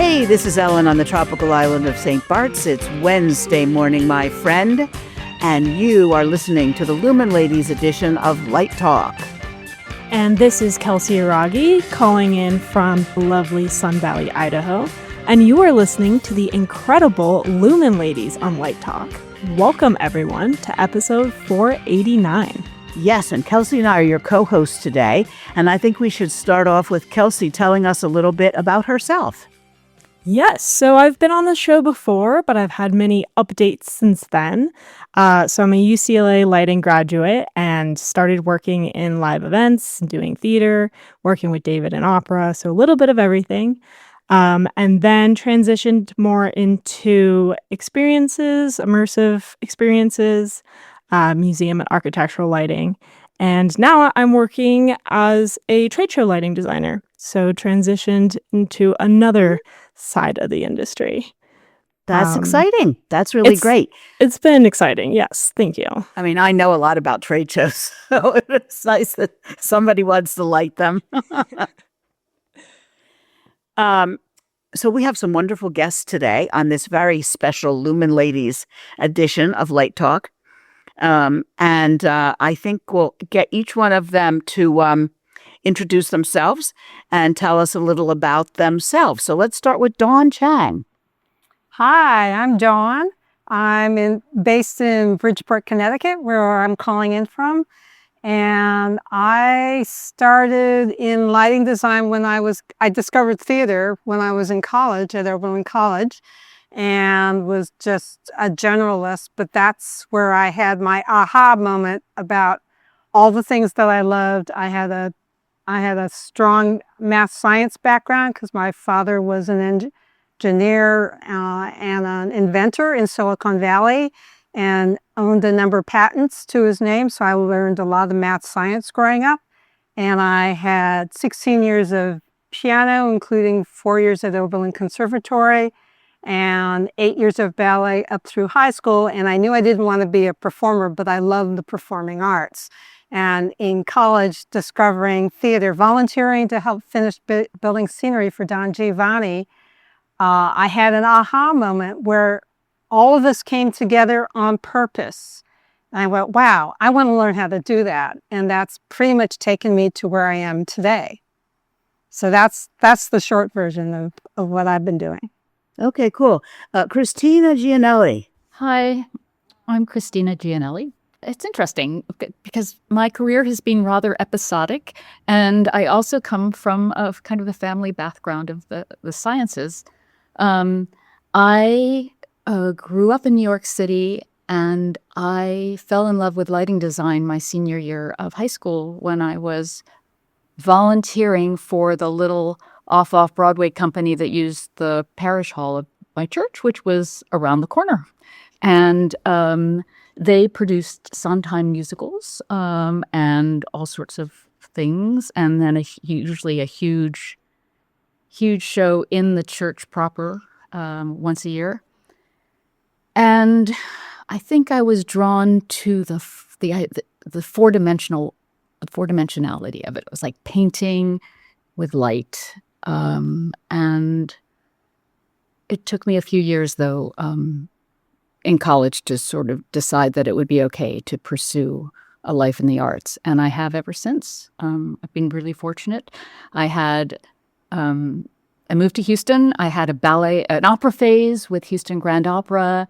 Hey, this is Ellen on the tropical island of St. Bart's. It's Wednesday morning, my friend, and you are listening to the Lumen Ladies edition of Light Talk. And this is Kelsey Araghi calling in from lovely Sun Valley, Idaho. And you are listening to the incredible Lumen Ladies on Light Talk. Welcome, everyone, to episode 489. Yes, and Kelsey and I are your co-hosts today, and I think we should start off with Kelsey telling us a little bit about herself. Yes, so I've been on the show before, but I've had many updates since then. So I'm a UCLA lighting graduate and started working in live events, doing theater, working with David in opera, so a little bit of everything. And then transitioned more into experiences, immersive experiences, museum and architectural lighting. And now I'm working as a trade show lighting designer. So transitioned into another side of the industry. That's exciting. That's really great. It's been exciting. Yes. Thank you. I mean, I know a lot about trade shows, so it's nice that somebody wants to light them. So we have some wonderful guests today on this very special Lumen Ladies edition of Light Talk. And I think we'll get each one of them to introduce themselves and tell us a little about themselves. So let's start with Dawn Chiang. Hi, I'm Dawn. I'm based in Bridgeport, Connecticut, where I'm calling in from. And I started in lighting design I discovered theater when I was in college at Oberlin College and was just a generalist. But that's where I had my aha moment about all the things that I loved. I had a strong math science background because my father was an engineer and an inventor in Silicon Valley and owned a number of patents to his name. So I learned a lot of math science growing up. And I had 16 years of piano, including 4 years at Oberlin Conservatory and 8 years of ballet up through high school. And I knew I didn't want to be a performer, but I loved the performing arts. And in college, discovering theater, volunteering to help finish building scenery for Don Giovanni, I had an aha moment where all of this came together on purpose. And I went, wow, I want to learn how to do that. And that's pretty much taken me to where I am today. So that's the short version of what I've been doing. Okay, cool. Christina Gianelli. Hi, I'm Christina Gianelli. It's interesting because my career has been rather episodic, and I also come from a kind of a family background of the sciences. I grew up in New York City, and I fell in love with lighting design my senior year of high school when I was volunteering for the little off Broadway company that used the parish hall of my church, which was around the corner. And they produced Sondheim musicals and all sorts of things, and then usually a huge show in the church proper once a year. And I think I was drawn to the four-dimensionality of it. It was like painting with light, and it took me a few years, though, in college to sort of decide that it would be okay to pursue a life in the arts. And I have ever since. I've been really fortunate. I moved to Houston. I had an opera phase with Houston Grand Opera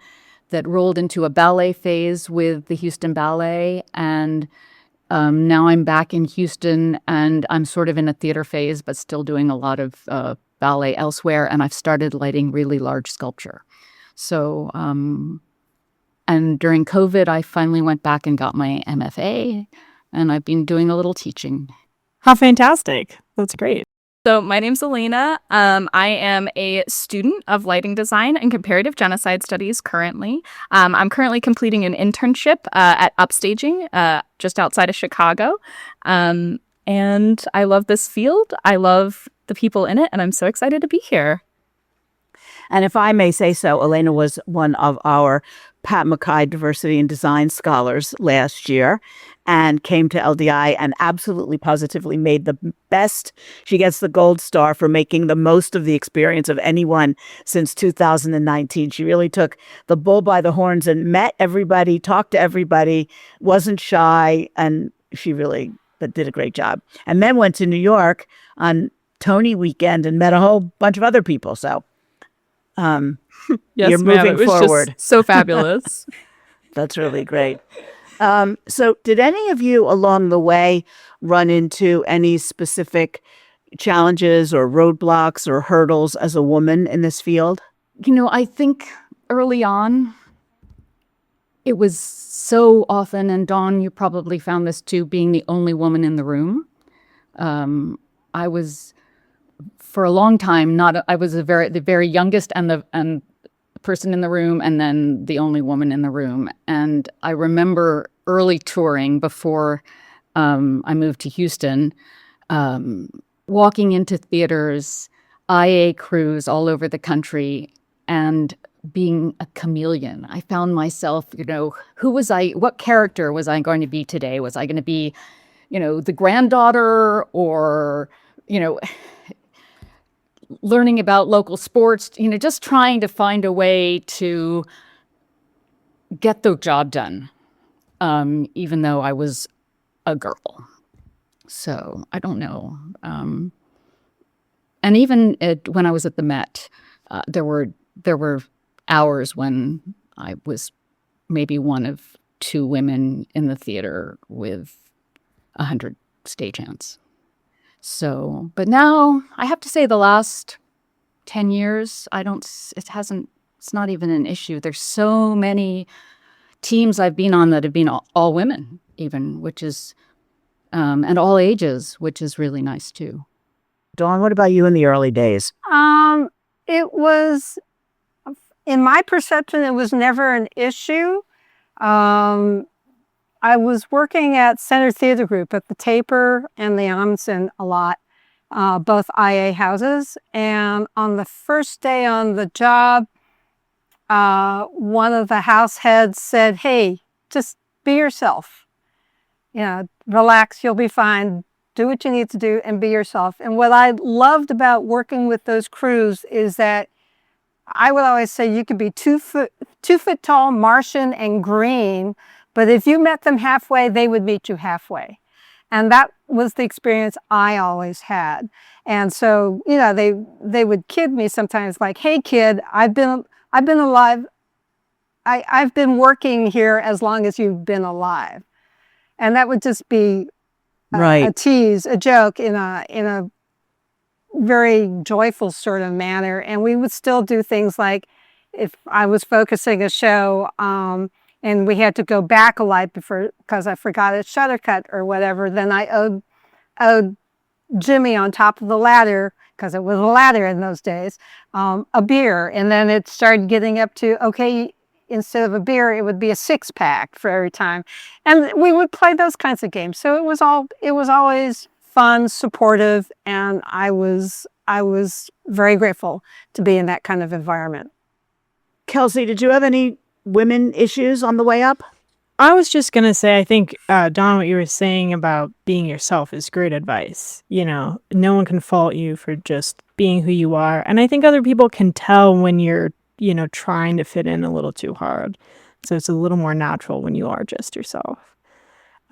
that rolled into a ballet phase with the Houston Ballet. And now I'm back in Houston, and I'm sort of in a theater phase, but still doing a lot of ballet elsewhere. And I've started lighting really large sculpture. So, and during COVID, I finally went back and got my MFA, and I've been doing a little teaching. How fantastic. That's great. So my name's Elena. I am a student of lighting design and comparative genocide studies currently. I'm currently completing an internship at Upstaging just outside of Chicago. And I love this field. I love the people in it, and I'm so excited to be here. And if I may say so, Elena was one of our Pat McKay Diversity and Design Scholars last year. and came to LDI and absolutely positively made the best. She gets the gold star for making the most of the experience of anyone since 2019. She really took the bull by the horns and met everybody, talked to everybody, wasn't shy, and she really did a great job. And then went to New York on Tony weekend and met a whole bunch of other people. So Yes, you're ma'am. moving It was forward. just so fabulous. That's really great. So did any of you along the way run into any specific challenges or roadblocks or hurdles as a woman in this field? I think early on, it was so often, and Dawn, you probably found this too, being the only woman in the room. I was, for a long time, I was the very youngest and the person in the room, and then the only woman in the room. And I remember early touring before I moved to Houston, walking into theaters, IA crews all over the country, and being a chameleon. I found myself, who was I? What character was I going to be today? Was I going to be, the granddaughter, or, learning about local sports, just trying to find a way to get the job done, even though I was a girl. So I don't know. And even when I was at the Met, there were hours when I was maybe one of 2 women in the theater with 100 stagehands. So, but now I have to say the last 10 years, it's not even an issue. There's so many teams I've been on that have been all women even, which is, and all ages, which is really nice too. Dawn, what about you in the early days? It was, in my perception, it was never an issue. I was working at Center Theater Group at the Taper and the Amundsen a lot, both IA houses. And on the first day on the job, one of the house heads said, "Hey, just be yourself. Relax, you'll be fine. Do what you need to do and be yourself." And what I loved about working with those crews is that I would always say you could be 2 foot tall, Martian, and green, but if you met them halfway, they would meet you halfway. And that was the experience I always had. And so, they would kid me sometimes like, "Hey kid, I've been alive. I've been working here as long as you've been alive." And that would just be a tease, a joke in a very joyful sort of manner. And we would still do things like, if I was focusing a show, and we had to go back a light because I forgot a shutter cut or whatever, then I owed Jimmy on top of the ladder, because it was a ladder in those days, a beer. And then it started getting up to, okay, instead of a beer, it would be a 6-pack for every time. And we would play those kinds of games. So it was always fun, supportive, and I was very grateful to be in that kind of environment. Kelsey, did you have any women issues on the way up? I was just going to say, I think, Dawn, what you were saying about being yourself is great advice. No one can fault you for just being who you are. And I think other people can tell when you're, trying to fit in a little too hard. So it's a little more natural when you are just yourself.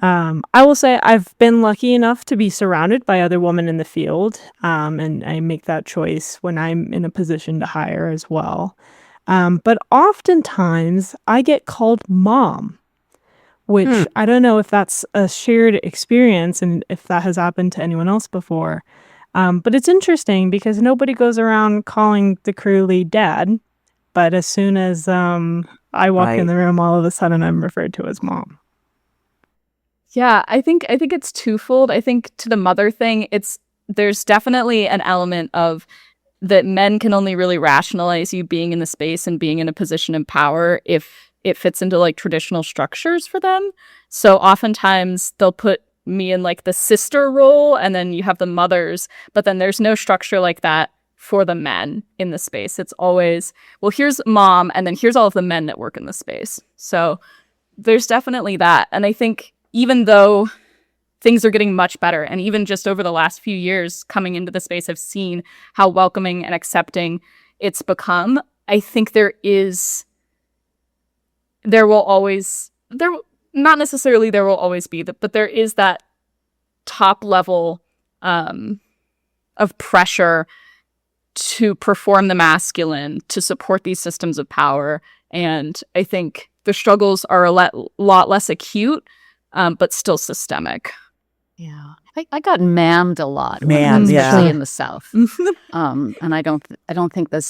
I will say I've been lucky enough to be surrounded by other women in the field. And I make that choice when I'm in a position to hire as well. But oftentimes I get called mom, which I don't know if that's a shared experience and if that has happened to anyone else before. But it's interesting because nobody goes around calling the crew lead dad. But as soon as I walk in the room, all of a sudden I'm referred to as mom. Yeah, I think it's twofold. I think to the mother thing, there's definitely an element of that men can only really rationalize you being in the space and being in a position of power if it fits into like traditional structures for them. So oftentimes they'll put me in like the sister role, and then you have the mothers, but then there's no structure like that for the men in the space. It's always, well, here's mom, and then here's all of the men that work in the space. So there's definitely that. And I think, even though things are getting much better, and even just over the last few years coming into the space, I've seen how welcoming and accepting it's become. I think there will always be, but there is that top level of pressure to perform the masculine, to support these systems of power. And I think the struggles are a lot less acute, but still systemic. Yeah, I got ma'amed a lot, Ma'amed, especially yeah. in the South. And I don't think the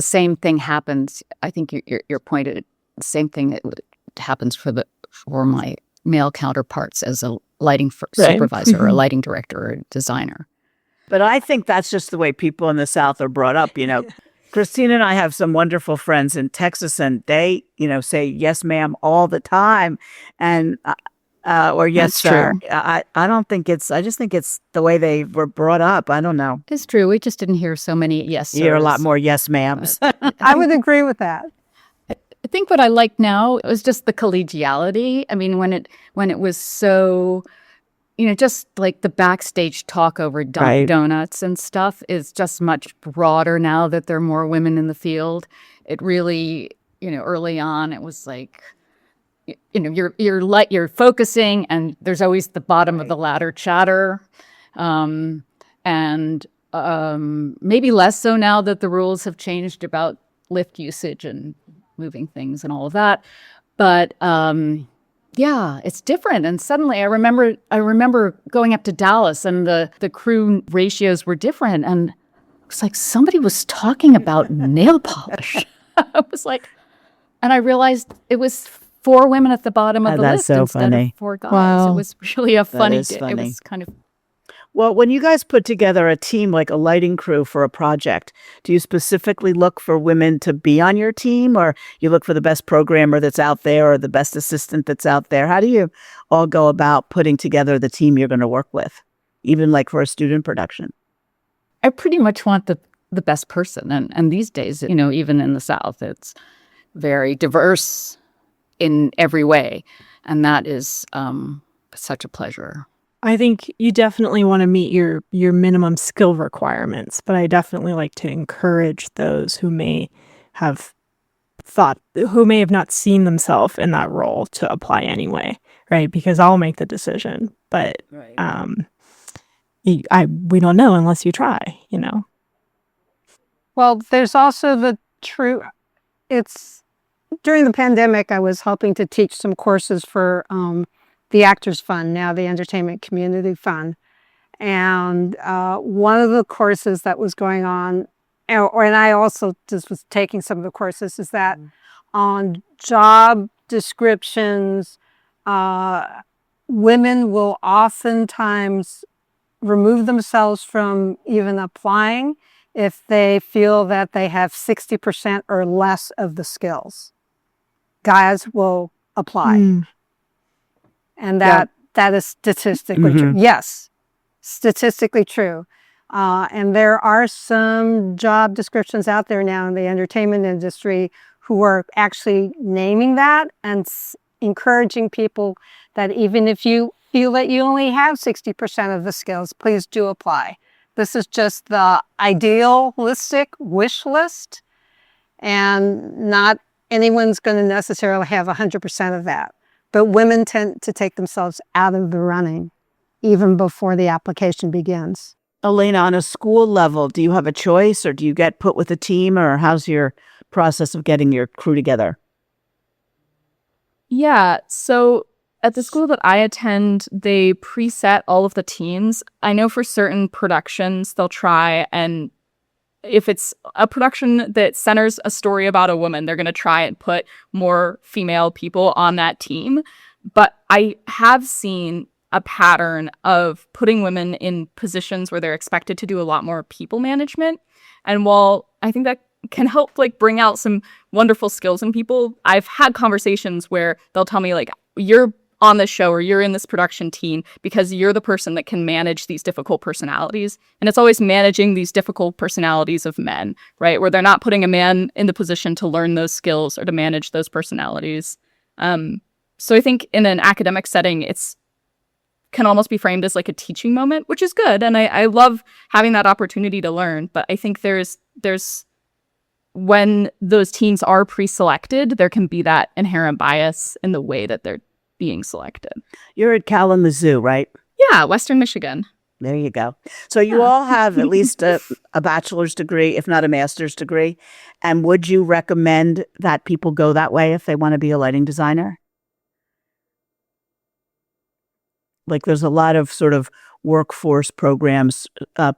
same thing happens. I think you're pointed the same thing that happens for my male counterparts as a lighting supervisor or a lighting director or a designer. But I think that's just the way people in the South are brought up. Christina and I have some wonderful friends in Texas, and they, say yes, ma'am, all the time, and or yes, That's sir. true. I don't think I just think it's the way they were brought up. I don't know. It's true. We just didn't hear so many yes sirs. You hear a lot more yes, ma'ams. I would agree with that. I think what I like now was just the collegiality. I mean, when it was so, just like the backstage talk over Right. donuts and stuff is just much broader now that there are more women in the field. It really, early on, it was like, you're focusing, and there's always the bottom of the ladder chatter, and maybe less so now that the rules have changed about lift usage and moving things and all of that. But yeah, it's different. And suddenly I remember going up to Dallas, and the crew ratios were different, and it was like somebody was talking about nail polish. I was like, and I realized it was 4 women at the bottom of the That's list so instead funny. of 4 guys. Wow. It was really a funny is day. It funny. was kind of Well, when you guys put together a team like a lighting crew for a project, do you specifically look for women to be on your team, or you look for the best programmer that's out there or the best assistant that's out there? How do you all go about putting together the team you're going to work with, even like for a student production? I pretty much want the best person. And these days, even in the South, it's very diverse in every way. And that is such a pleasure. I think you definitely want to meet your minimum skill requirements, but I definitely like to encourage those who may have not seen themselves in that role to apply anyway, right? Because I'll make the decision, but we don't know unless you try, Well, there's also it's during the pandemic, I was helping to teach some courses for the Actors Fund, now the Entertainment Community Fund. And one of the courses that was going on, and I also just was taking some of the courses, is that on job descriptions, women will oftentimes remove themselves from even applying if they feel that they have 60% or less of the skills. Guys will apply. And that is statistically true. Yes, statistically true. And there are some job descriptions out there now in the entertainment industry who are actually naming that and encouraging people that even if you feel that you only have 60% of the skills, please do apply. This is just the idealistic wish list, and not anyone's going to necessarily have 100% of that. But women tend to take themselves out of the running even before the application begins. Elena, on a school level, do you have a choice, or do you get put with a team, or how's your process of getting your crew together? Yeah, so at the school that I attend, they preset all of the teams. I know for certain productions, they'll try, and if it's a production that centers a story about a woman, they're going to try and put more female people on that team. But I have seen a pattern of putting women in positions where they're expected to do a lot more people management. And while I think that can help bring out some wonderful skills in people, I've had conversations where they'll tell me you're on this show or you're in this production team because you're the person that can manage these difficult personalities. And it's always managing these difficult personalities of men, right? Where they're not putting a man in the position to learn those skills or to manage those personalities. So I think in an academic setting, it's can almost be framed as like a teaching moment, which is good. And I love having that opportunity to learn. But I think there's when those teams are pre-selected, there can be that inherent bias in the way that they're being selected. You're at Kalamazoo, right? Yeah, Western Michigan. There you go. So you all have at least a bachelor's degree, if not a master's degree. And would you recommend that people go that way if they want to be a lighting designer? Like there's a lot of sort of workforce programs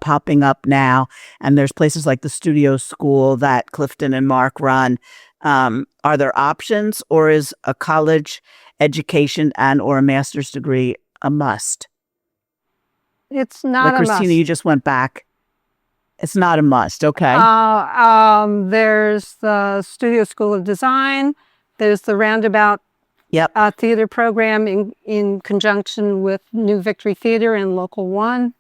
popping up now. And there's places like the Studio School that Clifton and Mark run. Are there options, or is a college education and or a master's degree a must? It's not Like a Christina, must. you just went back. It's not a must. Okay. There's the Studio School of Design. There's the Roundabout Yep. theater program in conjunction with New Victory Theater and Local 1.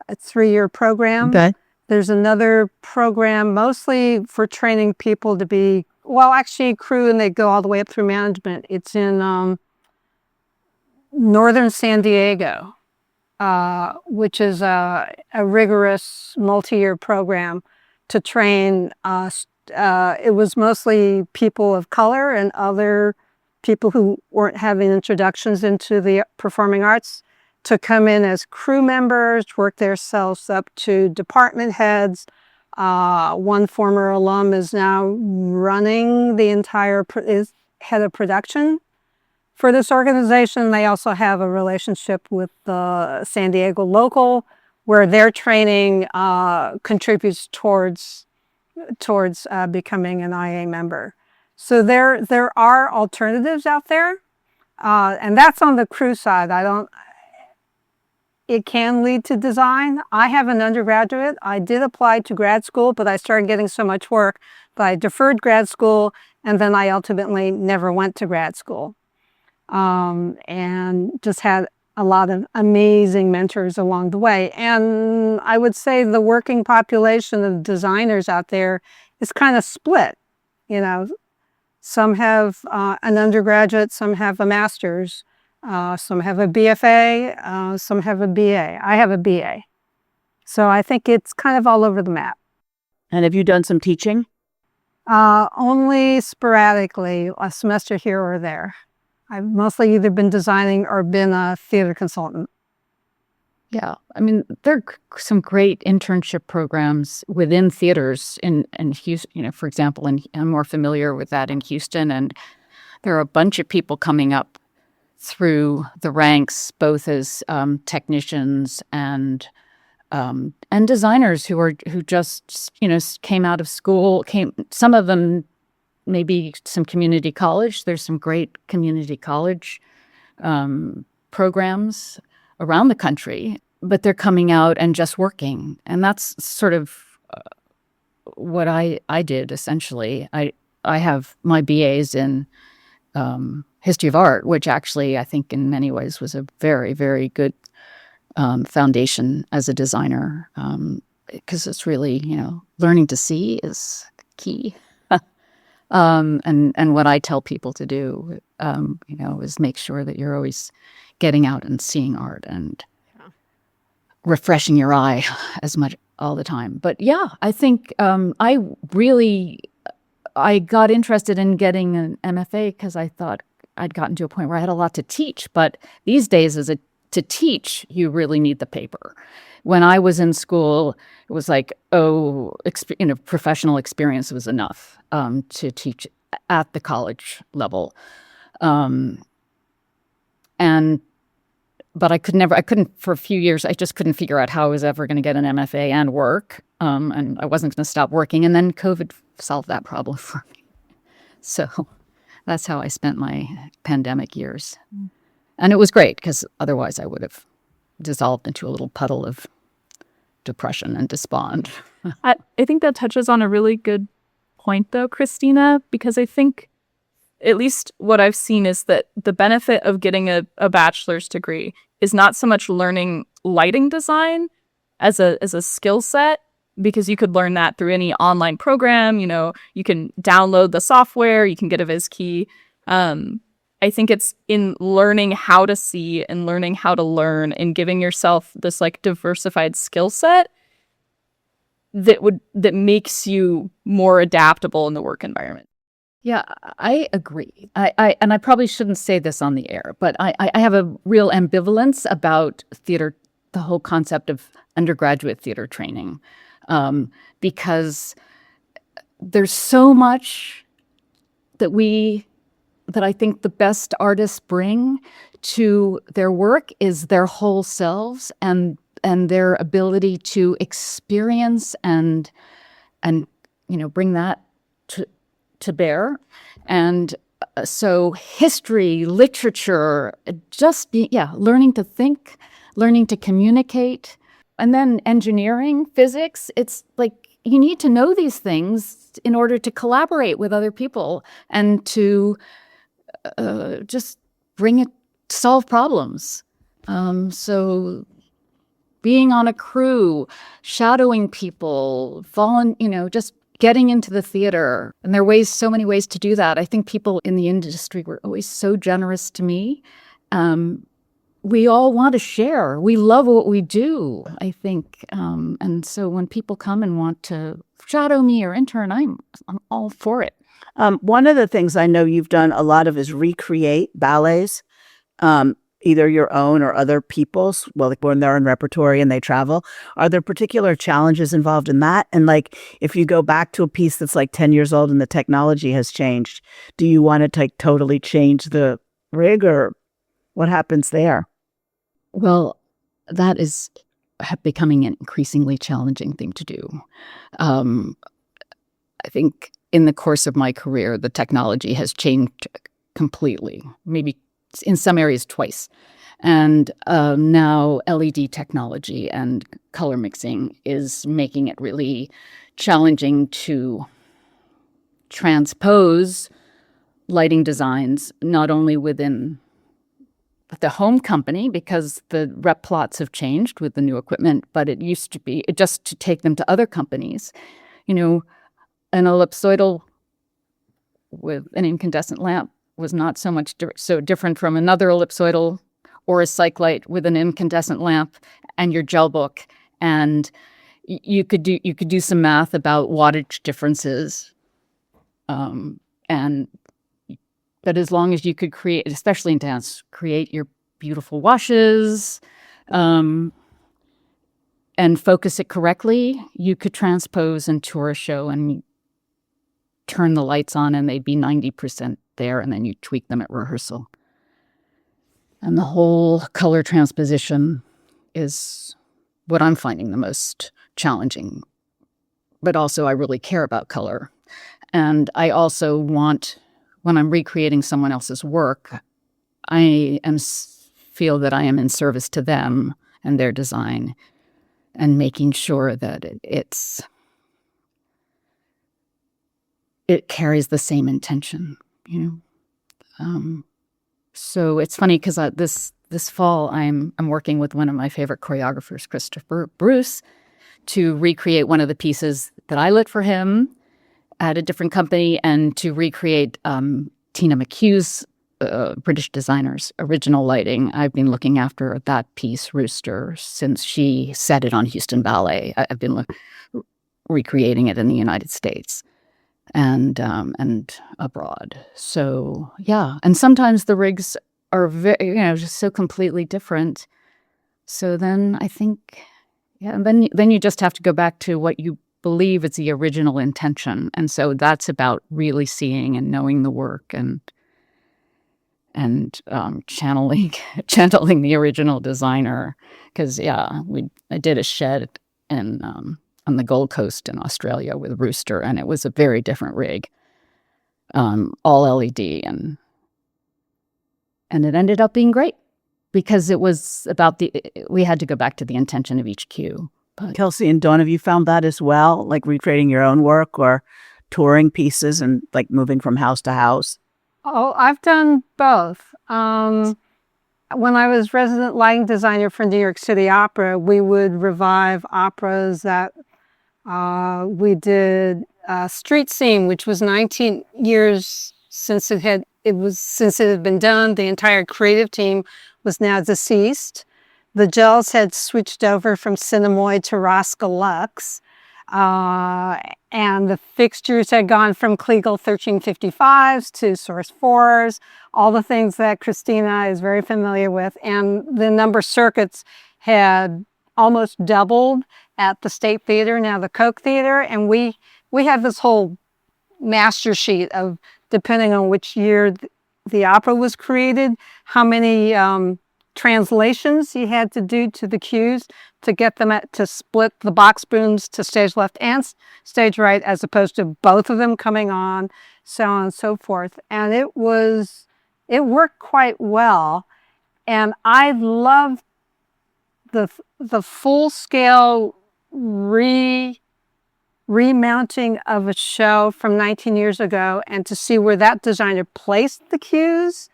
A 3-year program. Okay. There's another program mostly for training people to be, well, actually crew, and they go all the way up through management. It's in northern San Diego, which is a rigorous multi-year program to train. It was mostly people of color and other people who weren't having introductions into the performing arts to come in as crew members, work themselves up to department heads. One former alum is now running the entire, is head of production for this organization. They also have a relationship with the San Diego local, where their training contributes towards becoming an IA member. So there are alternatives out there, and that's on the crew side. It can lead to design. I have an undergraduate. I did apply to grad school, but I started getting so much work that I deferred grad school, and then I ultimately never went to grad school. And just had a lot of amazing mentors along the way. And I would say the working population of designers out there is kind of split. You know, some have an undergraduate, some have a master's. Some have a BFA, some have a BA. I have a BA. So I think it's kind of all over the map. And have you done some teaching? Only sporadically, a semester here or there. I've mostly either been designing or been a theater consultant. Yeah, I mean, there are some great internship programs within theaters in Houston. You know, for example, and I'm more familiar with that in Houston, and there are a bunch of people coming up through the ranks, both as technicians and designers who just came out of school. Some of them maybe some community college. There's some great community college programs around the country, but they're coming out and just working, and that's sort of what I did essentially. I have my BAs in history of art, which actually I think in many ways was a very, very good foundation as a designer, because it's really, learning to see is key. And what I tell people to do, is make sure that you're always getting out and seeing art and refreshing your eye as much all the time. But yeah, I think I got interested in getting an MFA because I thought I'd gotten to a point where I had a lot to teach. But these days, to teach, you really need the paper. When I was in school, it was like, professional experience was enough to teach at the college level. But I couldn't for a few years, I just couldn't figure out how I was ever going to get an MFA and work. And I wasn't going to stop working. And then COVID solved that problem for me. So that's how I spent my pandemic years. And it was great because otherwise I would have dissolved into a little puddle of depression and despond. I think that touches on a really good point, though, Christina, because I think at least what I've seen is that the benefit of getting a bachelor's degree is not so much learning lighting design as a skill set, because you could learn that through any online program. You can download the software, you can get a viz key. And I think it's in learning how to see and learning how to learn and giving yourself this like diversified skill set that makes you more adaptable in the work environment. Yeah, I agree. And I probably shouldn't say this on the air, but I have a real ambivalence about theater, the whole concept of undergraduate theater training, because there's so much that I think the best artists bring to their work is their whole selves and their ability to experience and bring that to bear. And so history, literature, learning to think, learning to communicate, and then engineering, physics. It's like you need to know these things in order to collaborate with other people and to just solve problems. So being on a crew, shadowing people, just getting into the theater. And there are so many ways to do that. I think people in the industry were always so generous to me. We all want to share. We love what we do, I think. And so when people come and want to shadow me or intern, I'm all for it. One of the things I know you've done a lot of is recreate ballets, either your own or other people's, like when they're in repertory and they travel. Are there particular challenges involved in that? And like, if you go back to a piece that's like 10 years old and the technology has changed, do you want to totally change the rig, or what happens there? Well, that is becoming an increasingly challenging thing to do. I think in the course of my career, the technology has changed completely, maybe in some areas twice. And now LED technology and color mixing is making it really challenging to transpose lighting designs, not only within the home company, because the rep plots have changed with the new equipment, but it used to be just to take them to other companies. An ellipsoidal with an incandescent lamp was not so much so different from another ellipsoidal or a cyclite with an incandescent lamp and your gel book. And you could do some math about wattage differences. But as long as you could create, especially in dance, create your beautiful washes, and focus it correctly, you could transpose and tour a show and turn the lights on and they'd be 90% there, and then you tweak them at rehearsal. And the whole color transposition is what I'm finding the most challenging. But also I really care about color. And I also want, when I'm recreating someone else's work, I feel that I am in service to them and their design, and making sure that it carries the same intention, So it's funny because this fall I'm working with one of my favorite choreographers, Christopher Bruce, to recreate one of the pieces that I lit for him at a different company, and to recreate Tina McHugh's British designer's original lighting. I've been looking after that piece, Rooster, since she set it on Houston Ballet. I've been recreating it in the United States and abroad. So yeah, and sometimes the rigs are very, just so completely different. So then I think, and then you just have to go back to what you believe is the original intention, and so that's about really seeing and knowing the work and channeling the original designer. Because I did a shed on the Gold Coast in Australia with Rooster, and it was a very different rig, all LED, and it ended up being great because it was about we had to go back to the intention of each cue. But Kelsey and Dawn, have you found that as well, like recreating your own work or touring pieces and like moving from house to house? Oh, I've done both. When I was resident lighting designer for New York City Opera, we would revive operas that we did Street Scene, which was 19 years since it had since it had been done, the entire creative team was now deceased. The gels had switched over from Cinemoid to Rosca Lux. And the fixtures had gone from Kliegel 1355s to Source 4s, all the things that Christina is very familiar with. And the number of circuits had almost doubled at the State Theater, now the Koch Theater. And we have this whole master sheet of, depending on which year the opera was created, how many translations you had to do to the cues to get them to split the box booms to stage left and stage right, as opposed to both of them coming on, so on and so forth. And it worked quite well. And I loved the full scale remounting of a show from 19 years ago, and to see where that designer placed the cues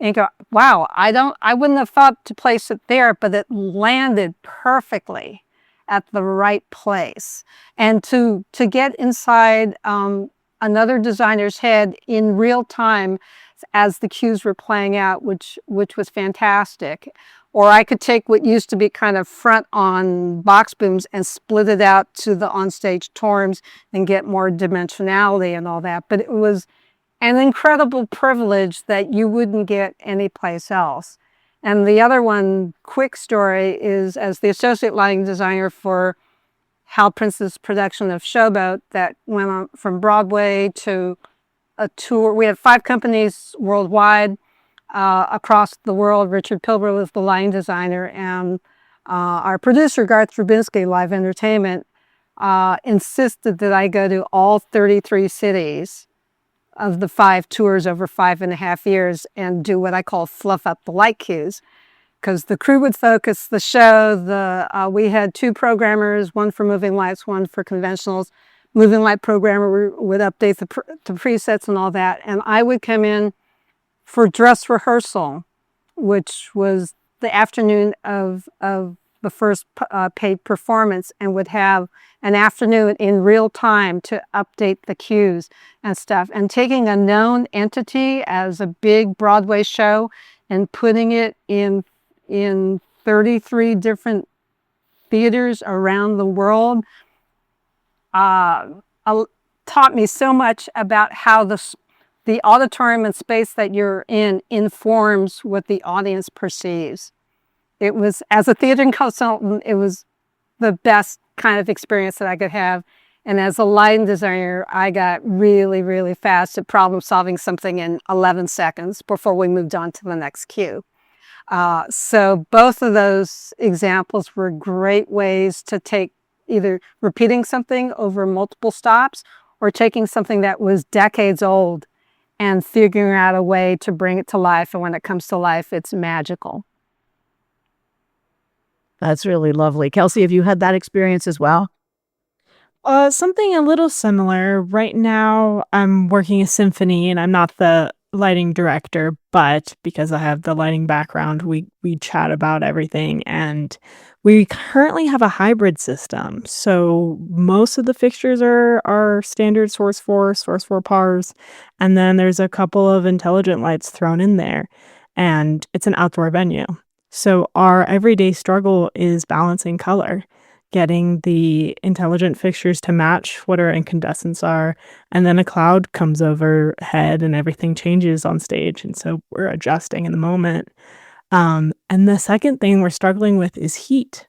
and go, wow, I wouldn't have thought to place it there, but it landed perfectly at the right place. And to get inside another designer's head in real time as the cues were playing out, which was fantastic. Or I could take what used to be kind of front on box booms and split it out to the onstage torms and get more dimensionality and all that. But it was an incredible privilege that you wouldn't get anyplace else. And the other one, quick story, is as the associate lighting designer for Hal Prince's production of Showboat that went on from Broadway to a tour. We had 5 companies worldwide across the world. Richard Pilber was the lighting designer, and our producer, Garth Rubinski, Live Entertainment, insisted that I go to all 33 cities of the 5 tours over 5.5 years and do what I call fluff up the light cues, because the crew would focus the show. We had 2 programmers, one for moving lights, one for conventionals. Moving light programmer would update the presets and all that, and I would come in for dress rehearsal, which was the afternoon of the first paid performance, and would have an afternoon in real time to update the cues and stuff. And taking a known entity as a big Broadway show and putting it in 33 different theaters around the world taught me so much about how the auditorium and space that you're in informs what the audience perceives. It was, as a theater consultant, it was the best kind of experience that I could have. And as a lighting designer, I got really, really fast at problem solving something in 11 seconds before we moved on to the next cue. So both of those examples were great ways to take either repeating something over multiple stops or taking something that was decades old and figuring out a way to bring it to life. And when it comes to life, it's magical. That's really lovely. Kelsey, have you had that experience as well? Something a little similar. Right now, I'm working a symphony, and I'm not the lighting director, but because I have the lighting background, we chat about everything, and we currently have a hybrid system. So most of the fixtures are standard source 4 pars, and then there's a couple of intelligent lights thrown in there, and it's an outdoor venue. So our everyday struggle is balancing color, getting the intelligent fixtures to match what our incandescents are, and then a cloud comes overhead and everything changes on stage, and so we're adjusting in the moment. And the second thing we're struggling with is heat.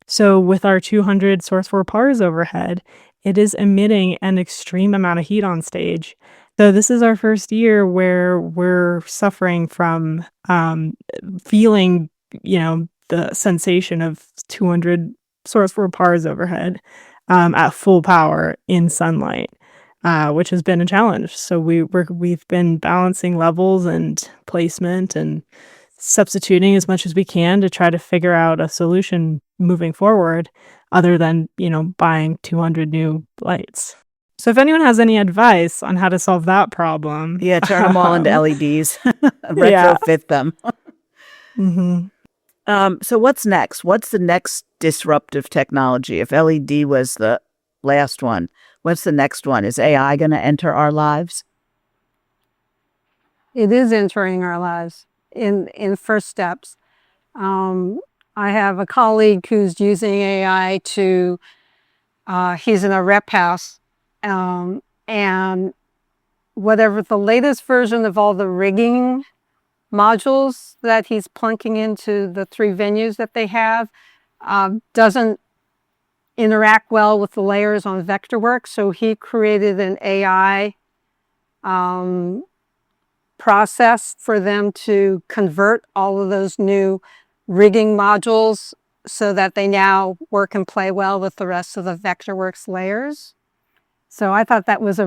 So with our 200 source 4 pars overhead, it is emitting an extreme amount of heat on stage. So this is our first year where we're suffering from feeling, the sensation of 200 source 4 pars overhead at full power in sunlight, which has been a challenge. So we've been balancing levels and placement and substituting as much as we can to try to figure out a solution moving forward, other than buying 200 new lights. So if anyone has any advice on how to solve that problem, Yeah, turn them all into LEDs, retrofit them. Mm-hmm. So what's next? What's the next disruptive technology? If LED was the last one, what's the next one? Is AI going to enter our lives? It is entering our lives in first steps. I have a colleague who's using AI to, he's in a rep house, and whatever the latest version of all the rigging modules that he's plunking into the 3 venues that they have doesn't interact well with the layers on Vectorworks. So he created an AI process for them to convert all of those new rigging modules so that they now work and play well with the rest of the Vectorworks layers. So I thought that was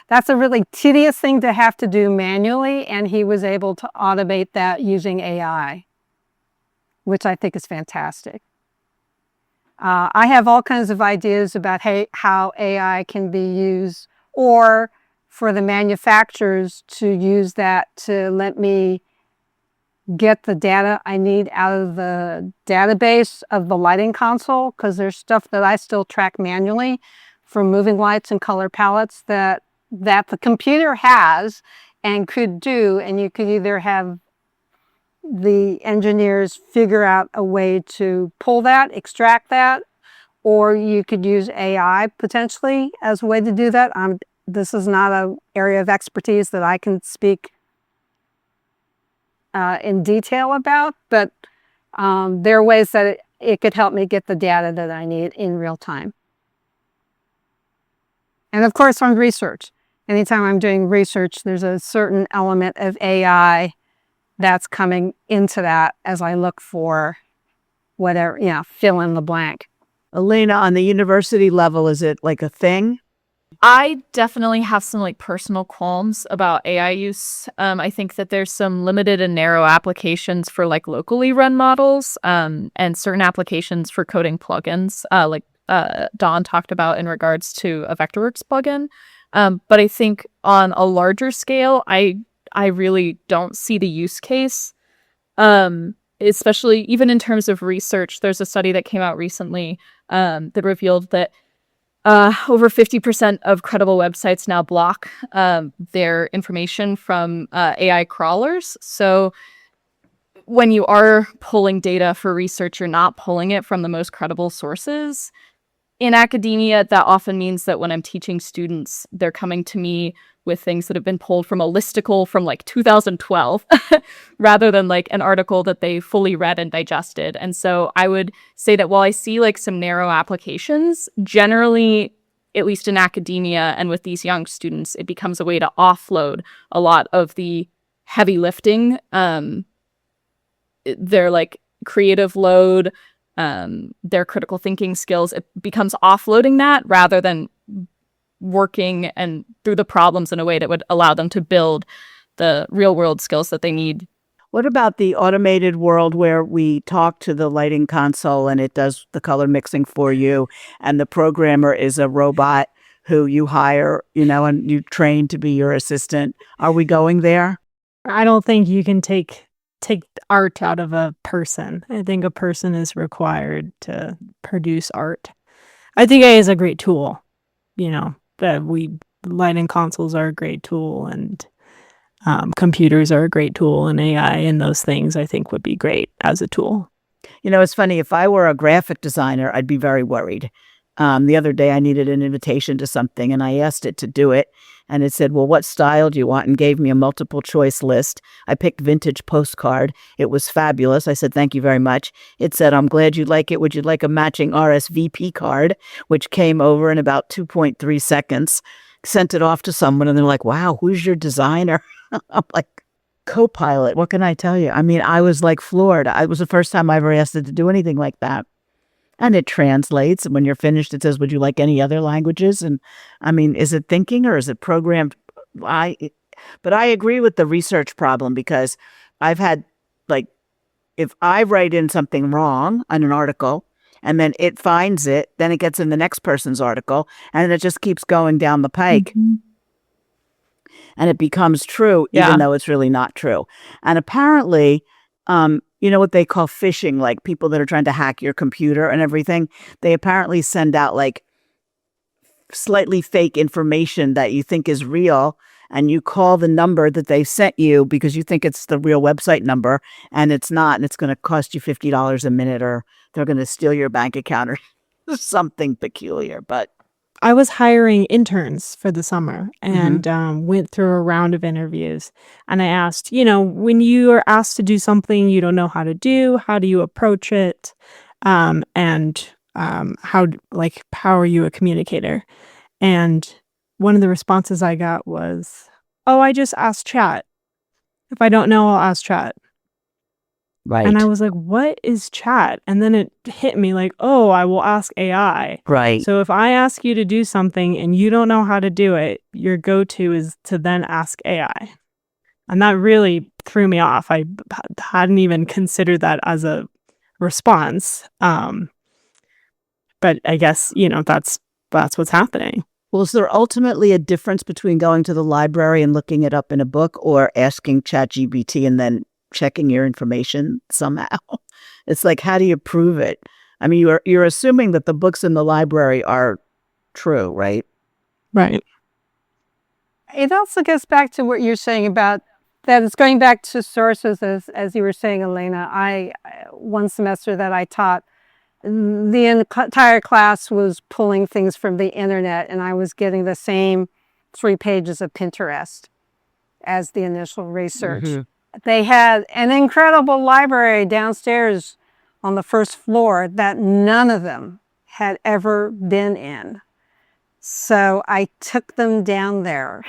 that's a really tedious thing to have to do manually, and he was able to automate that using AI, which I think is fantastic. I have all kinds of ideas about how AI can be used, or for the manufacturers to use that to let me get the data I need out of the database of the lighting console, because there's stuff that I still track manually from moving lights and color palettes that the computer has and could do, and you could either have the engineers figure out a way to pull that, extract that, or you could use AI potentially as a way to do that. This is not an area of expertise that I can speak in detail about, but there are ways that it could help me get the data that I need in real time. And of course, on research. Anytime I'm doing research, there's a certain element of AI that's coming into that as I look for whatever, fill in the blank. Elena, on the university level, is it like a thing? I definitely have some like personal qualms about AI use. I think that there's some limited and narrow applications for like locally run models, and certain applications for coding plugins, like Dawn talked about in regards to a Vectorworks plugin. But I think on a larger scale, I really don't see the use case, especially even in terms of research. There's a study that came out recently that revealed that over 50% of credible websites now block their information from AI crawlers. So when you are pulling data for research, you're not pulling it from the most credible sources. In academia, that often means that when I'm teaching students, they're coming to me with things that have been pulled from a listicle from like 2012 rather than like an article that they fully read and digested. And so I would say that while I see like some narrow applications, generally, at least in academia and with these young students, it becomes a way to offload a lot of the heavy lifting, their like creative load, their critical thinking skills. It becomes offloading that rather than working and through the problems in a way that would allow them to build the real world skills that they need. What about the automated world where we talk to the lighting console and it does the color mixing for you, and the programmer is a robot who you hire, and you train to be your assistant? Are we going there? I don't think you can take art out of a person. I think a person is required to produce art. I think AI is a great tool, lighting consoles are a great tool, and computers are a great tool, and AI and those things I think would be great as a tool. It's funny, if I were a graphic designer, I'd be very worried. The other day I needed an invitation to something and I asked it to do it, and it said, well, what style do you want? And gave me a multiple choice list. I picked vintage postcard. It was fabulous. I said, thank you very much. It said, I'm glad you like it. Would you like a matching RSVP card? Which came over in about 2.3 seconds. Sent it off to someone and they're like, wow, who's your designer? I'm like, Copilot. What can I tell you? I mean, I was like floored. It was the first time I ever asked it to do anything like that. And it translates. And when you're finished, it says, would you like any other languages? And I mean, is it thinking or is it programmed? But I agree with the research problem, because I've had, like, if I write in something wrong on an article and then it finds it, then it gets in the next person's article and it just keeps going down the pike. Mm-hmm. And it becomes true, even though it's really not true. And apparently, what they call phishing, like people that are trying to hack your computer and everything, they apparently send out like slightly fake information that you think is real, and you call the number that they sent you because you think it's the real website number, and it's not, and it's going to cost you $50 a minute, or they're going to steal your bank account or something peculiar. But I was hiring interns for the summer and went through a round of interviews. And I asked, when you are asked to do something you don't know how to do, how do you approach it? And how are you a communicator? And one of the responses I got was, "Oh, I just ask chat. If I don't know, I'll ask chat." right, And I was like, "What is chat?" And then it hit me like, "Oh, I will ask AI." right. So if I ask you to do something and you don't know how to do it, your go-to is to then ask AI. And that really threw me off. I hadn't even considered that as a response. But I guess, that's what's happening. Well, is there ultimately a difference between going to the library and looking it up in a book or asking ChatGPT and then checking your information somehow? It's like, how do you prove it? I mean, you're assuming that the books in the library are true, right? Right. It also goes back to what you're saying about that. It's going back to sources, as you were saying, Elena. One semester that I taught, the entire class was pulling things from the internet, and I was getting the same 3 pages of Pinterest as the initial research. They had an incredible library downstairs on the first floor that none of them had ever been in. So I took them down there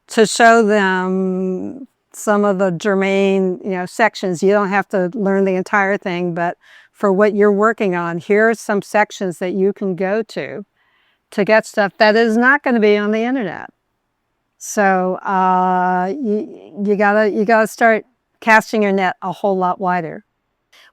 to show them some of the germane, sections. You don't have to learn the entire thing, but for what you're working on, here are some sections that you can go to get stuff that is not going to be on the internet. So you gotta start casting your net a whole lot wider.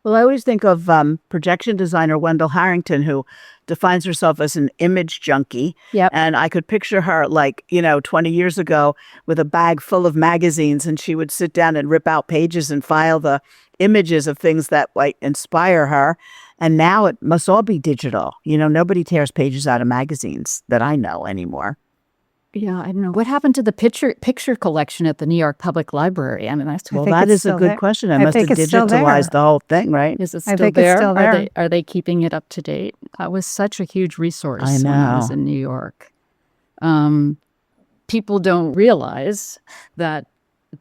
Well, I always think of projection designer Wendell Harrington, who defines herself as an image junkie. Yep. And I could picture her 20 years ago with a bag full of magazines, and she would sit down and rip out pages and file the images of things that inspire her. And now it must all be digital. Nobody tears pages out of magazines that I know anymore. Yeah, I don't know. What happened to the picture collection at the New York Public Library? I mean, That is a good question. I must have think it's still digitalized there. the whole thing, right? Is it I still think it's there? still there. Are they keeping it up to date? That was such a huge resource I when I was know. in New York. People don't realize that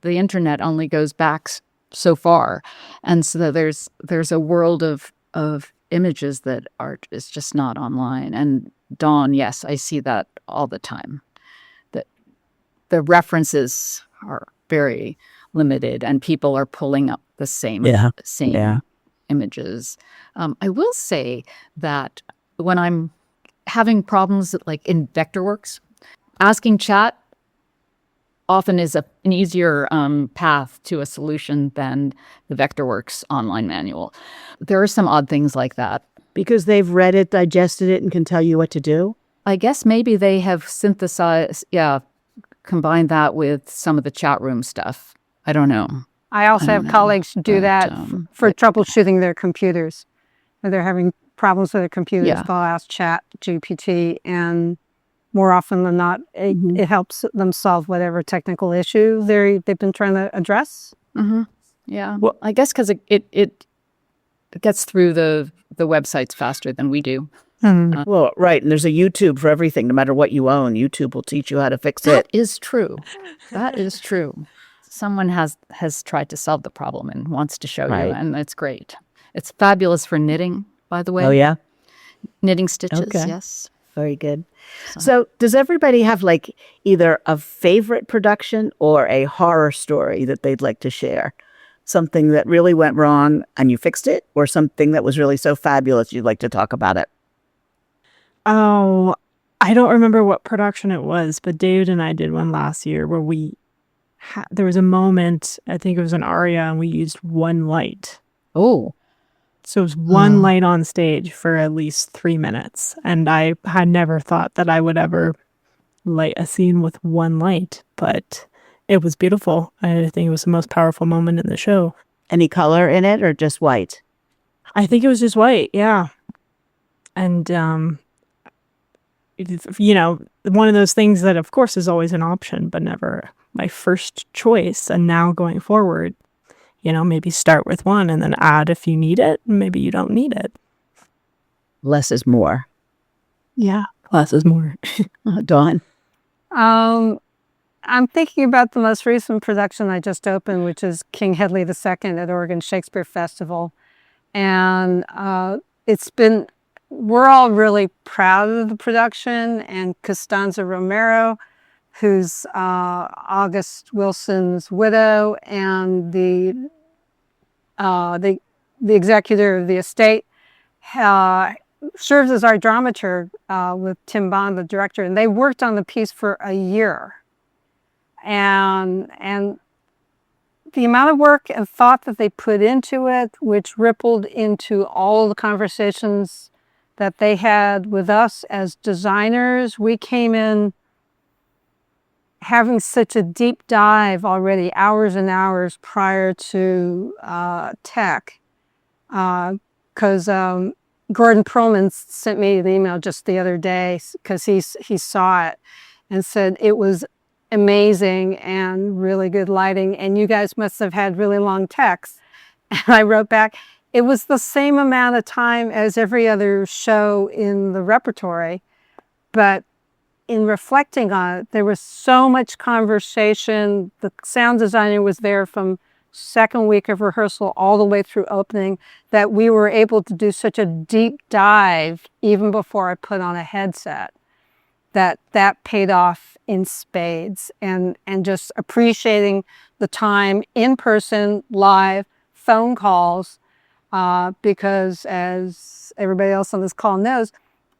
the internet only goes back so far, and so there's a world of images that is just not online. And Dawn, yes, I see that all the time. The references are very limited, and people are pulling up the same images. I will say that when I'm having problems in Vectorworks, asking chat often is an easier path to a solution than the Vectorworks online manual. There are some odd things like that. Because they've read it, digested it, and can tell you what to do? I guess maybe they have combine that with some of the chat room stuff. I don't know. I also have colleagues do that for troubleshooting their computers. When they're having problems with their computers, they'll ask Chat GPT, and more often than not, it helps them solve whatever technical issue they've been trying to address. Yeah. Well, I guess because it gets through the websites faster than we do. Well, right. And there's a YouTube for everything. No matter what you own, YouTube will teach you how to fix it. That is true. That is true. Someone has tried to solve the problem and wants to show you, and it's great. It's fabulous for knitting, by the way. Oh, yeah? Knitting stitches, Okay. yes. Very good. So does everybody have either a favorite production or a horror story that they'd like to share? Something that really went wrong and you fixed it, or something that was really so fabulous you'd like to talk about it? Oh, I don't remember what production it was, but David and I did one last year where there was a moment, I think it was an aria, and we used one light. Oh. So it was one light on stage for at least 3 minutes. And I had never thought that I would ever light a scene with one light, but it was beautiful. I think it was the most powerful moment in the show. Any color in it or just white? I think it was just white, yeah. And you know, one of those things that, of course, is always an option, but never my first choice. And now going forward, you know, maybe start with one and then add if you need it. Maybe you don't need it. Less is more. Yeah, less is more. Dawn? I'm thinking about the most recent production I just opened, which is King Hedley II at Oregon Shakespeare Festival. And we're all really proud of the production, and Costanza Romero, who's August Wilson's widow and the executor of the estate, serves as our dramaturg with Tim Bond, the director, and they worked on the piece for a year. And the amount of work and thought that they put into it, which rippled into all the conversations that they had with us as designers. We came in having such a deep dive already, hours and hours prior to tech, because Gordon Perlman sent me an email just the other day because he saw it and said it was amazing and really good lighting, and you guys must have had really long texts. And I wrote back, it was the same amount of time as every other show in the repertory, but in reflecting on it, there was so much conversation. The sound designer was there from second week of rehearsal all the way through opening, that we were able to do such a deep dive even before I put on a headset, that paid off in spades. And just appreciating the time in person, live, phone calls, because as everybody else on this call knows,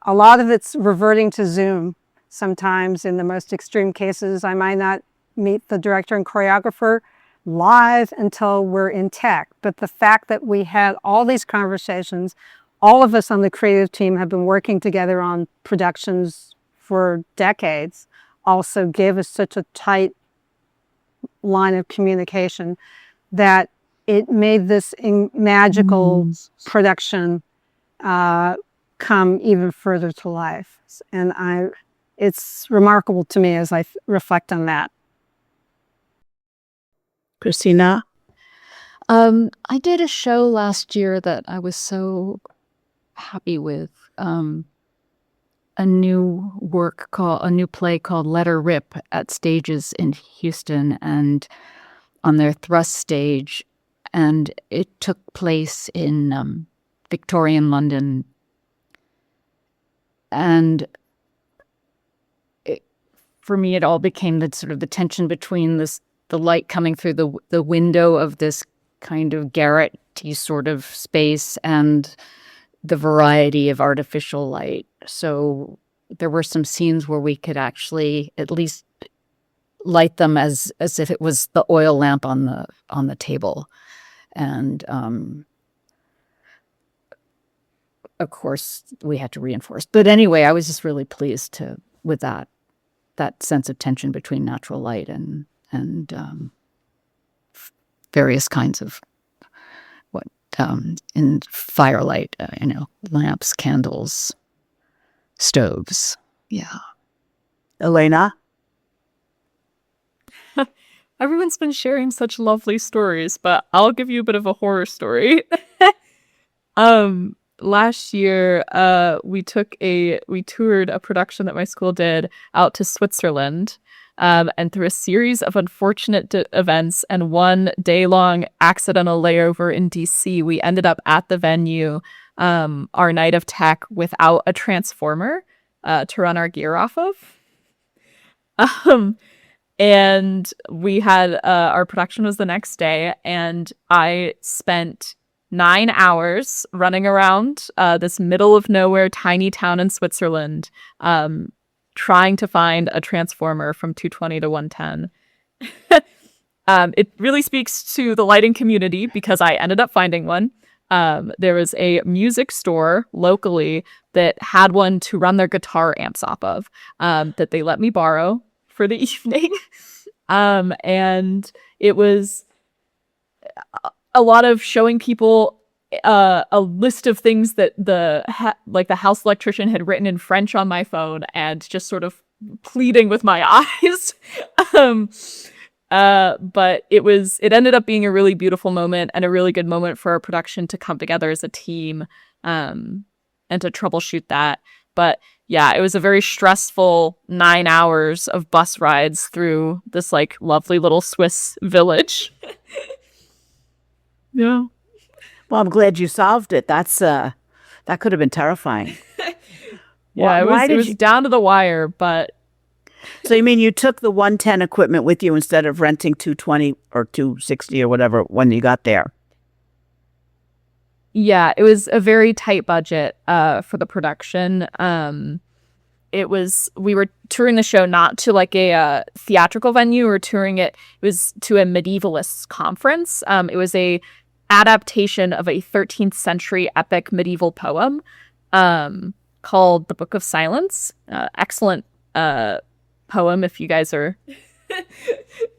a lot of it's reverting to Zoom. Sometimes in the most extreme cases, I might not meet the director and choreographer live until we're in tech. But the fact that we had all these conversations, all of us on the creative team have been working together on productions for decades, also gave us such a tight line of communication that it made this magical production come even further to life. And it's remarkable to me as I reflect on that. Christina? I did a show last year that I was so happy with. A new play called Let Her Rip at Stages in Houston and on their Thrust stage. And it took place in Victorian London. And for me, it all became the sort of the tension between the light coming through the window of this kind of garret-y sort of space and the variety of artificial light. So there were some scenes where we could actually at least light them as if it was the oil lamp on the table. And of course, we had to reinforce. But anyway, I was just really pleased with that sense of tension between natural light and various kinds of in firelight, lamps, candles, stoves. Yeah. Elena? Everyone's been sharing such lovely stories, but I'll give you a bit of a horror story. Last year, we toured a production that my school did out to Switzerland. And through a series of unfortunate events and one day-long accidental layover in DC, we ended up at the venue, our night of tech, without a transformer to run our gear off of. And we had our production was the next day, and I spent 9 hours running around this middle of nowhere tiny town in Switzerland, trying to find a transformer from 220 to 110. It really speaks to the lighting community because I ended up finding one. There was a music store locally that had one to run their guitar amps off of, that they let me borrow for the evening. And it was a lot of showing people a list of things that the house electrician had written in French on my phone, and just sort of pleading with my eyes. But it ended up being a really beautiful moment and a really good moment for our production to come together as a team, and to troubleshoot that. But yeah, it was a very stressful 9 hours of bus rides through this like lovely little Swiss village. Yeah. Well, I'm glad you solved it. That could have been terrifying. Yeah, it was down to the wire, but. So you mean you took the 110 equipment with you instead of renting 220 or 260 or whatever when you got there? Yeah, it was a very tight budget for the production. We were touring the show not to like a theatrical venue. We were touring it was to a medievalist conference. It was a adaptation of a 13th century epic medieval poem called The Book of Silence. Excellent poem if you guys are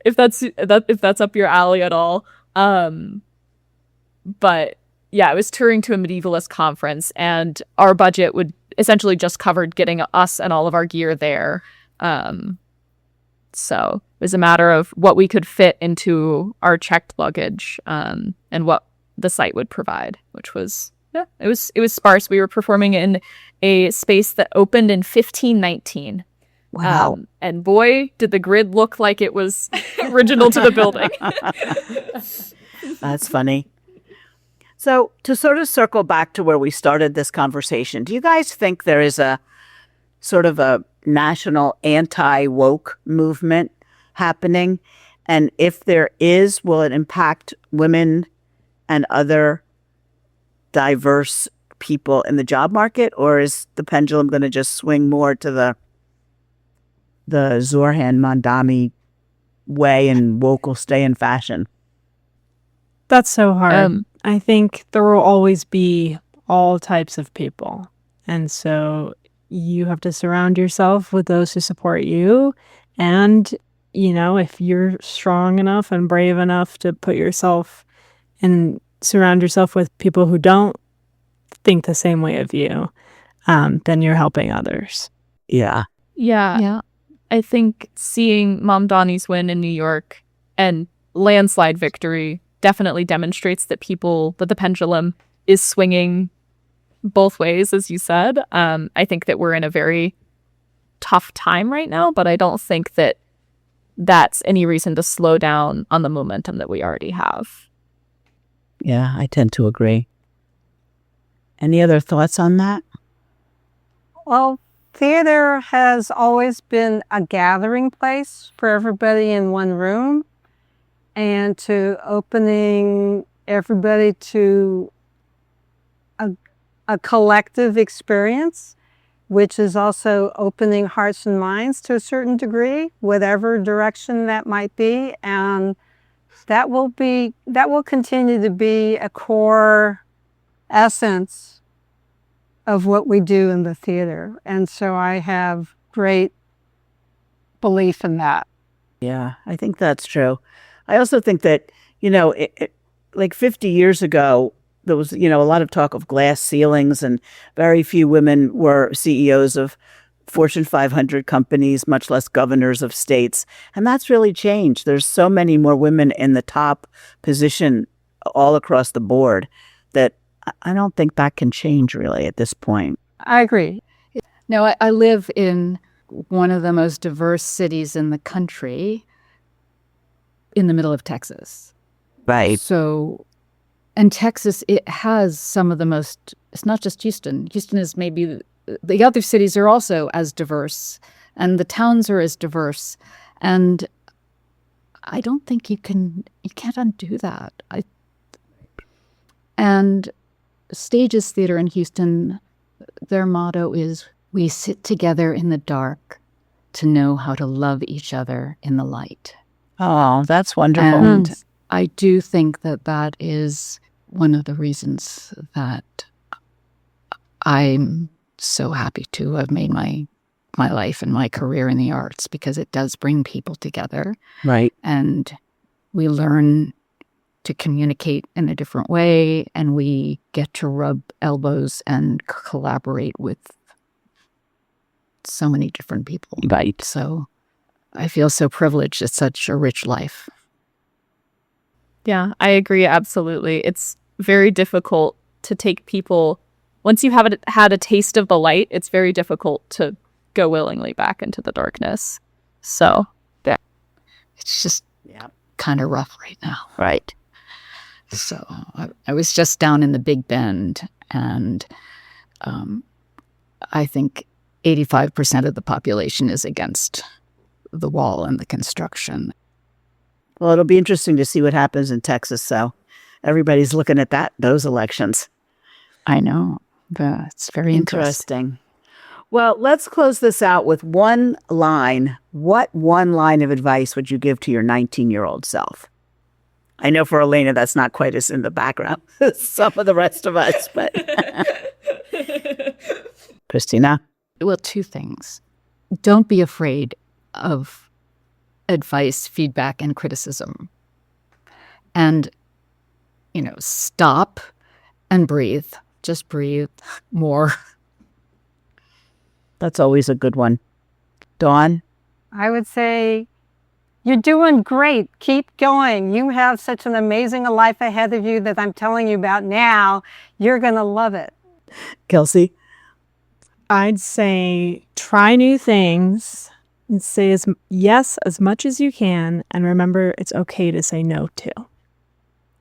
if that's up your alley at all. But yeah, it was touring to a medievalist conference, and our budget would essentially just covered getting us and all of our gear there. So it was a matter of what we could fit into our checked luggage, and what the site would provide, which was, yeah, it was sparse. We were performing in a space that opened in 1519. Wow. And boy, did the grid look like it was original to the building. That's funny. So to sort of circle back to where we started this conversation, do you guys think there is a sort of a national anti-woke movement happening? And if there is, will it impact women and other diverse people in the job market? Or is the pendulum going to just swing more to the Zoran Mandami way and woke will stay in fashion? That's so hard. I think there will always be all types of people. And so you have to surround yourself with those who support you. And, if you're strong enough and brave enough to put yourself and surround yourself with people who don't think the same way of you, then you're helping others. Yeah. Yeah. I think seeing Mom Donnie's win in New York and landslide victory definitely demonstrates that the pendulum is swinging both ways, as you said. I think that we're in a very tough time right now, but I don't think that that's any reason to slow down on the momentum that we already have. Yeah, I tend to agree. Any other thoughts on that? Well, theater has always been a gathering place for everybody in one room, and to opening everybody to a collective experience, which is also opening hearts and minds to a certain degree, whatever direction that might be. And that will continue to be a core essence of what we do in the theater. And so I have great belief in that. Yeah, I think that's true. I also think that, like 50 years ago, there was, a lot of talk of glass ceilings, and very few women were CEOs of Fortune 500 companies, much less governors of states. And that's really changed. There's so many more women in the top position all across the board that I don't think that can change really at this point. I agree. No, I live in one of the most diverse cities in the country, in the middle of Texas. Right. So, and Texas, it has some of the most, it's not just Houston. Houston is maybe, the other cities are also as diverse, and the towns are as diverse. And I don't think you can't undo that. And Stages Theater in Houston, their motto is, "We sit together in the dark to know how to love each other in the light." Oh, that's wonderful. And I do think that is one of the reasons that I'm so happy to have made my life and my career in the arts, because it does bring people together. Right. And we learn to communicate in a different way, and we get to rub elbows and collaborate with so many different people. Right. So I feel so privileged. It's such a rich life. Yeah, I agree. Absolutely. It's very difficult to take people, once you have had a taste of the light, it's very difficult to go willingly back into the darkness. So It's just Yeah. kind of rough right now. Right. So I was just down in the Big Bend, and I think 85% of the population is against the wall and the construction. Well, it'll be interesting to see what happens in Texas. So everybody's looking at those elections. I know. It's very interesting. Well, let's close this out with one line. What one line of advice would you give to your 19-year-old self? I know for Elena, that's not quite as in the background as some of the rest of us, but Christina? Well, two things. Don't be afraid of advice, feedback, and criticism. And, stop and breathe. Just breathe more. That's always a good one. Dawn? I would say, you're doing great. Keep going. You have such an amazing life ahead of you that I'm telling you about now. You're going to love it. Kelsey? I'd say try new things and say yes as much as you can. And remember, it's okay to say no too.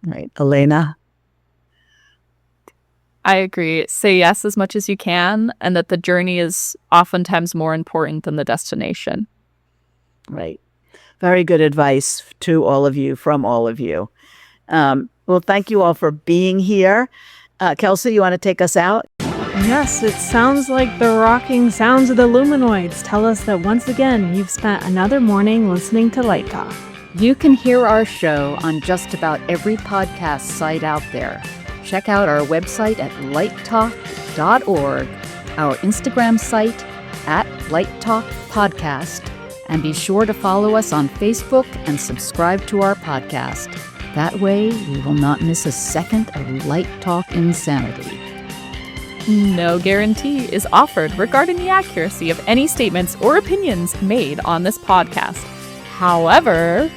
Right. Elena? I agree. Say yes as much as you can, and that the journey is oftentimes more important than the destination. Right. Very good advice to all of you, from all of you. Well, thank you all for being here. Kelsey, you want to take us out? Yes, it sounds like the rocking sounds of the luminoids tell us that once again, you've spent another morning listening to Light Talk. You can hear our show on just about every podcast site out there. Check out our website at lighttalk.org, our Instagram site at Light Talk Podcast, and be sure to follow us on Facebook and subscribe to our podcast. That way, you will not miss a second of Light Talk insanity. No guarantee is offered regarding the accuracy of any statements or opinions made on this podcast. However,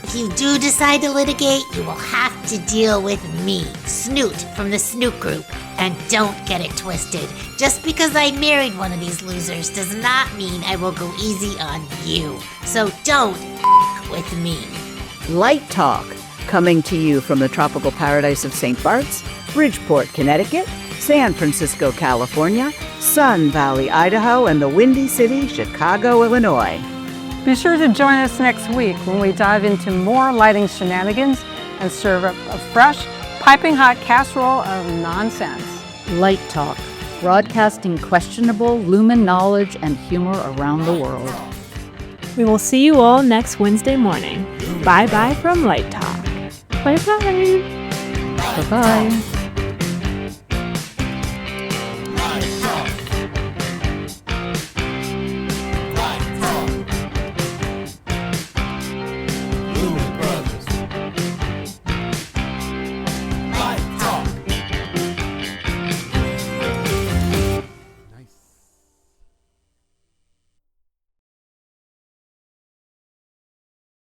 if you do decide to litigate, you will have to deal with me, Snoot from the Snoot Group. And don't get it twisted. Just because I married one of these losers does not mean I will go easy on you. So don't with me. Light Talk, coming to you from the tropical paradise of St. Bart's, Bridgeport, Connecticut, San Francisco, California, Sun Valley, Idaho, and the Windy City, Chicago, Illinois. Be sure to join us next week when we dive into more lighting shenanigans and serve up a fresh, piping hot casserole of nonsense. Light Talk, broadcasting questionable lumen knowledge and humor around the world. We will see you all next Wednesday morning. Bye-bye from Light Talk. Bye-bye. Bye-bye.